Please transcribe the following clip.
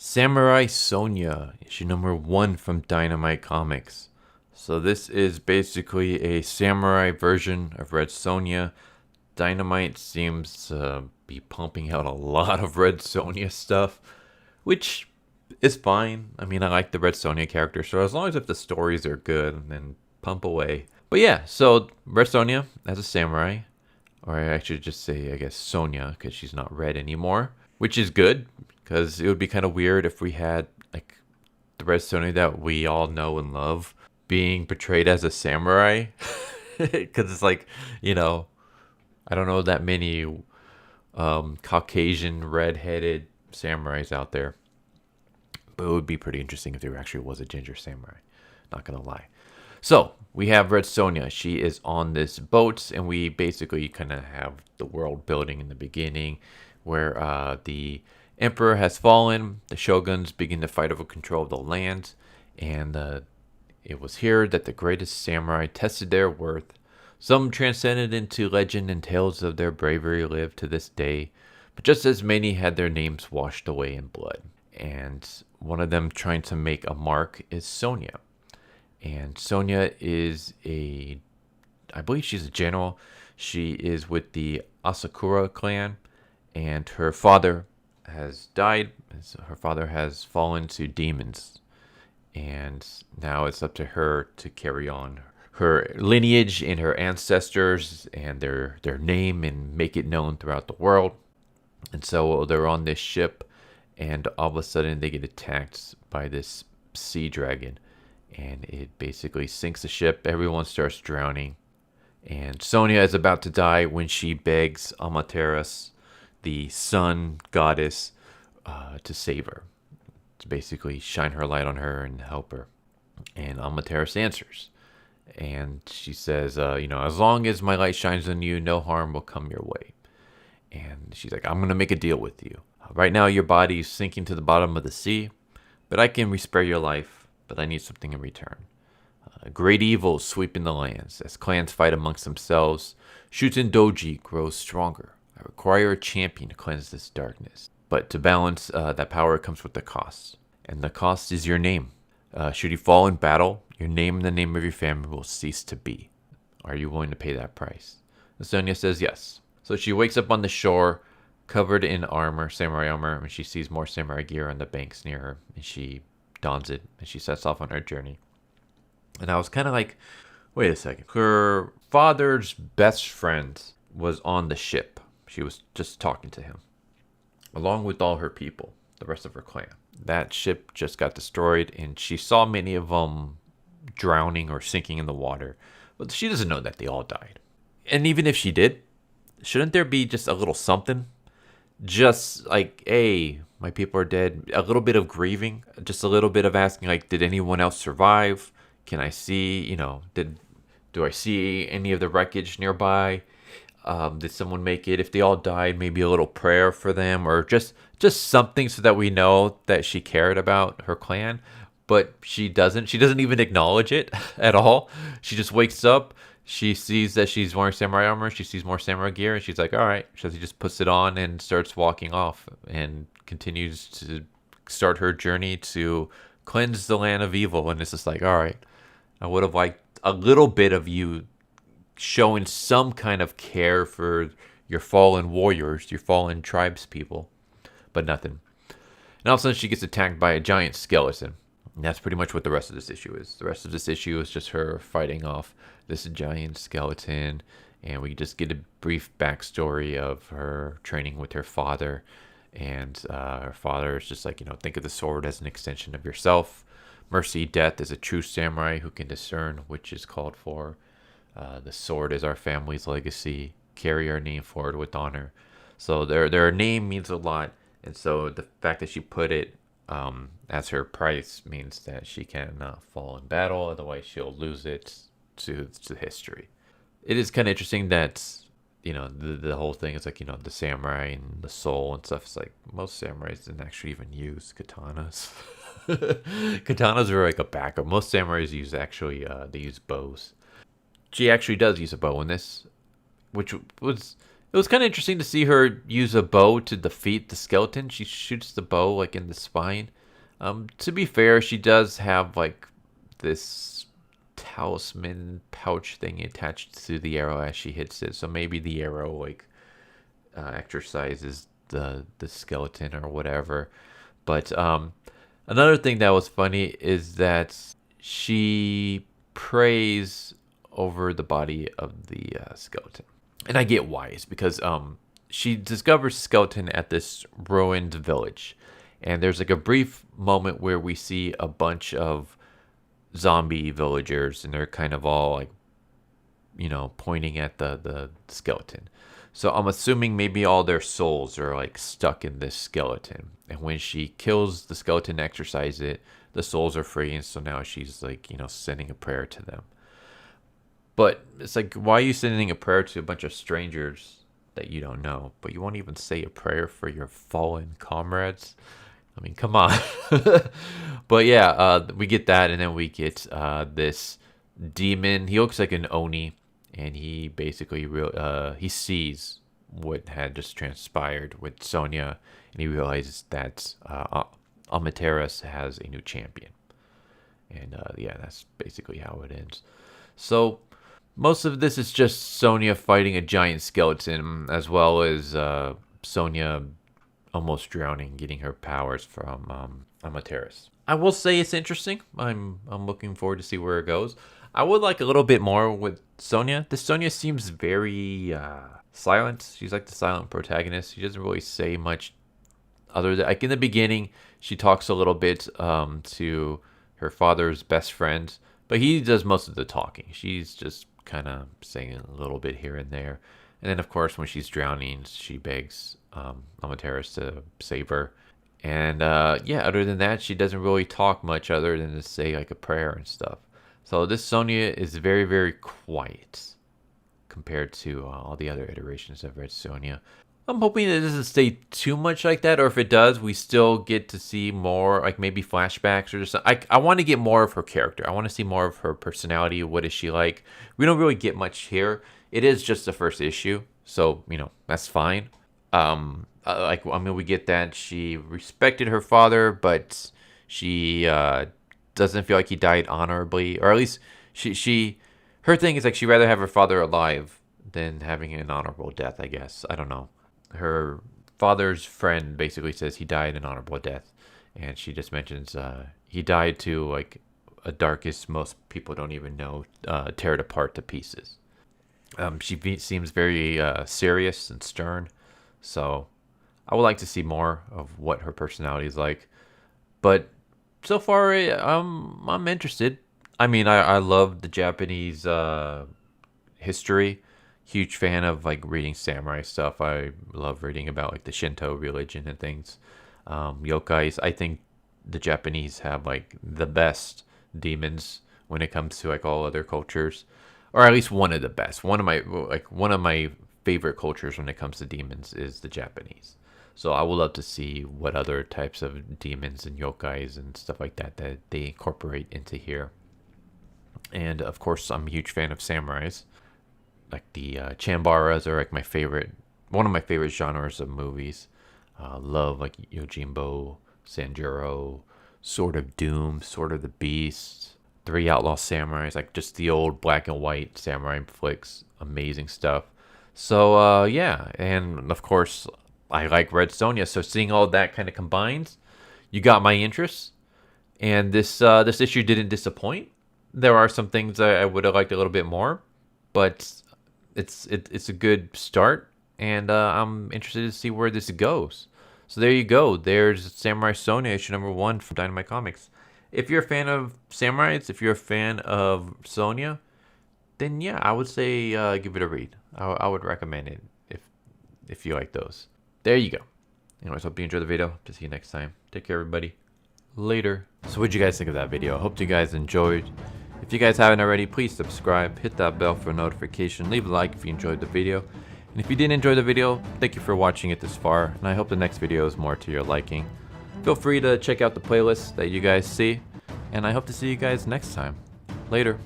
Samurai Sonja, issue number 1 from Dynamite Comics. So this is basically a samurai version of Red Sonja. Dynamite seems to be pumping out a lot of Red Sonja stuff, which is fine. I mean, I like the Red Sonja character, so as long as if the stories are good, then pump away. But yeah, so Red Sonja as a samurai, or I should just say, I guess, Sonja, because she's not red anymore, which is good, because it would be kind of weird if we had, like, the Red Sonja that we all know and love being portrayed as a samurai. Because it's like, you know, I don't know that many Caucasian red-headed samurais out there. But it would be pretty interesting if there actually was a ginger samurai. Not going to lie. So, we have Red Sonja. She is on this boat, and we basically kind of have the world building in the beginning, where the emperor has fallen, the shoguns begin to fight over control of the land, and it was here that the greatest samurai tested their worth. Some transcended into legend, and tales of their bravery live to this day, but just as many had their names washed away in blood. And one of them trying to make a mark is Sonja. And Sonja is I believe she's a general. She is with the Asakura clan, and her father has died. Her father has fallen to demons, and now it's up to her to carry on her lineage and her ancestors and their name and make it known throughout the world. And so they're on this ship, and all of a sudden they get attacked by this sea dragon, and it basically sinks the ship. Everyone starts drowning, and Sonja is about to die when she begs Amaterasu, the sun goddess, to save her, to basically shine her light on her and help her. And Amaterasu answers, and she says, as long as my light shines on you, no harm will come your way. And she's like, I'm going to make a deal with you. Right now, your body is sinking to the bottom of the sea, but I can spare your life, but I need something in return. Great evil is sweeping the lands. As clans fight amongst themselves, Shuten Doji grows stronger. I require a champion to cleanse this darkness. But to balance that power comes with the cost. And the cost is your name. Should you fall in battle, your name and the name of your family will cease to be. Are you willing to pay that price? And Sonja says yes. So she wakes up on the shore, covered in armor, samurai armor, and she sees more samurai gear on the banks near her, and she dons it, and she sets off on her journey. And I was kind of like, wait a second. Her father's best friend was on the ship. She was just talking to him, along with all her people, the rest of her clan. That ship just got destroyed, and she saw many of them drowning or sinking in the water. But she doesn't know that they all died. And even if she did, shouldn't there be just a little something? Just like, hey, my people are dead. A little bit of grieving. Just a little bit of asking, like, did anyone else survive? Can I see, do I see any of the wreckage nearby? Did someone make it? If they all died, maybe a little prayer for them, or just something so that we know that she cared about her clan. But she doesn't. She doesn't even acknowledge it at all. She just wakes up. She sees that she's wearing samurai armor. She sees more samurai gear, and she's like, all right. So she just puts it on and starts walking off and continues to start her journey to cleanse the land of evil. And it's just like, all right, I would have liked a little bit of you showing some kind of care for your fallen warriors, your fallen tribes people, but nothing. And all of a sudden she gets attacked by a giant skeleton. And that's pretty much what the rest of this issue is. The rest of this issue is just her fighting off this giant skeleton, and we just get a brief backstory of her training with her father. And her father is just like, think of the sword as an extension of yourself. Mercy, death is a true samurai who can discern which is called for. The sword is our family's legacy. Carry our name forward with honor. So their name means a lot, and so the fact that she put it as her price means that she cannot fall in battle, otherwise she'll lose it to history. It is kind of interesting that the whole thing is like, the samurai and the soul and stuff. It's like most samurais didn't actually even use katanas. Katanas are like a backup. Most samurais they use bows. She actually does use a bow in this, which was It was kind of interesting to see her use a bow to defeat the skeleton. She shoots the bow like in the spine. To be fair, she does have like this talisman pouch thing attached to the arrow as she hits it. So maybe the arrow like exercises the skeleton or whatever. But another thing that was funny is that she prays over the body of the skeleton. And I get why. It's because she discovers skeleton at this ruined village. And there's like a brief moment where we see a bunch of zombie villagers, and they're kind of all like, you know, pointing at the skeleton. So I'm assuming maybe all their souls are like stuck in this skeleton. And when she kills the skeleton, exorcise it, the souls are free. And so now she's like, you know, sending a prayer to them. But it's like, why are you sending a prayer to a bunch of strangers that you don't know? But you won't even say a prayer for your fallen comrades? I mean, come on. But yeah, we get that, and then we get this demon. He looks like an Oni, and he basically he sees what had just transpired with Sonja, and he realizes that Amaterasu has a new champion. And yeah, that's basically how it ends. So most of this is just Sonja fighting a giant skeleton, as well as Sonja almost drowning, getting her powers from Amaterasu. I will say it's interesting. I'm looking forward to see where it goes. I would like a little bit more with Sonja. The Sonja seems very silent. She's like the silent protagonist. She doesn't really say much other than, like in the beginning, she talks a little bit to her father's best friend, but he does most of the talking. She's just kind of saying a little bit here and there. And then, of course, when she's drowning, she begs Amaterasu to save her. And yeah, other than that, she doesn't really talk much other than to say like a prayer and stuff. So this Sonja is very, very quiet compared to all the other iterations of Red Sonja. I'm hoping it doesn't stay too much like that, or if it does, we still get to see more, like maybe flashbacks or just. I want to get more of her character. I want to see more of her personality. What is she like? We don't really get much here. It is just the first issue, so you know that's fine. Like I mean, we get that she respected her father, but she doesn't feel like he died honorably, or at least her thing is like she'd rather have her father alive than having an honorable death. I guess I don't know. Her father's friend basically says he died an honorable death, and she just mentions he died to like a darkest most people don't even know, tear it apart to pieces. She seems very serious and stern, so I would like to see more of what her personality is like. But so far, I'm interested. I mean, I love the Japanese history. Huge fan of like reading samurai stuff. I love reading about like the Shinto religion and things. Yokais. I think the Japanese have like the best demons when it comes to like all other cultures, or at least one of the best. One of my favorite cultures when it comes to demons is the Japanese. So I would love to see what other types of demons and yokais and stuff like that that they incorporate into here. And of course, I'm a huge fan of samurais. Like the Chambaras are like one of my favorite genres of movies. Love like Yojimbo, Sanjuro, Sword of Doom, Sword of the Beast, Three Outlaw Samurais, like just the old black and white samurai flicks. Amazing stuff. So yeah, and of course I like Red Sonja. So seeing all that kind of combined, you got my interest. And this issue didn't disappoint. There are some things I would have liked a little bit more, but it's a good start, and I'm interested to see where this goes. So there you go. There's Samurai Sonja issue number 1 from Dynamite Comics. If you're a fan of samurais, if you're a fan of Sonja, then yeah, I would say give it a read. I would recommend it if you like those. There you go. Anyways, hope you enjoyed the video. Hope to see you next time. Take care, everybody. Later. So what'd you guys think of that video? I hope you guys enjoyed. If you guys haven't already, please subscribe, hit that bell for a notification, leave a like if you enjoyed the video. And if you didn't enjoy the video, thank you for watching it this far, and I hope the next video is more to your liking. Feel free to check out the playlist that you guys see, and I hope to see you guys next time. Later.